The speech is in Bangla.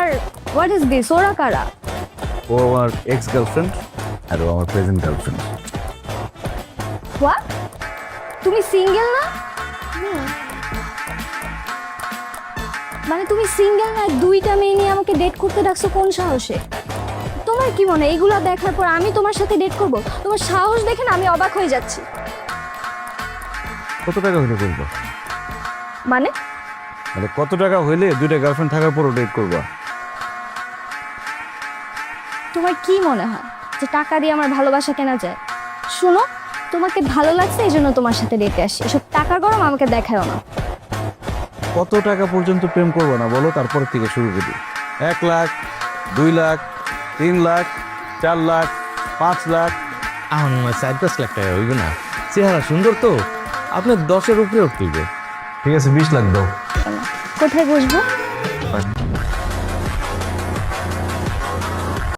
R what is this? ওরা কারা? ও আমার এক্স গার্লফ্রেন্ড আর ও আমার প্রেজেন্ট গার্লফ্রেন্ড। হোয়াট? তুমি সিঙ্গেল না? মানে তুমি সিঙ্গেল না, দুইটা মেয়ে নিয়ে আমাকে ডেট করতে ডাকছো কোন সাহসে? তোমার কি মনে হয় এগুলা দেখার পর আমি তোমার সাথে ডেট করব? তোমার সাহস দেখে না আমি অবাক হয়ে যাচ্ছি। কত টাকা হইলে করবো? মানে মানে কত টাকা হইলে দুইটা গার্লফ্রেন্ড থাকার পরও ডেট করবা? তোমার কি মনে হয় যে টাকা দিয়ে আমার ভালোবাসা কেনা যায়? শোনো, তোমাকে ভালো লাগছে এই জন্য তোমার সাথে ডেটে আসি। এসব টাকার গরম আমাকে দেখায়ও না। কত টাকা পর্যন্ত প্রেম করবো না বলো, তারপর থেকে শুরু করি। 1 লাখ, 2 লাখ, 3 লাখ, 4 লাখ, 5 লাখ। এখন 4-5 লাখ টাকা হইবে না? চেহারা সুন্দর তো, আপনার 10-এর উপরে উঠতে হইবে। ঠিক আছে, 20 লাখ দাও। কোথায় বসবো?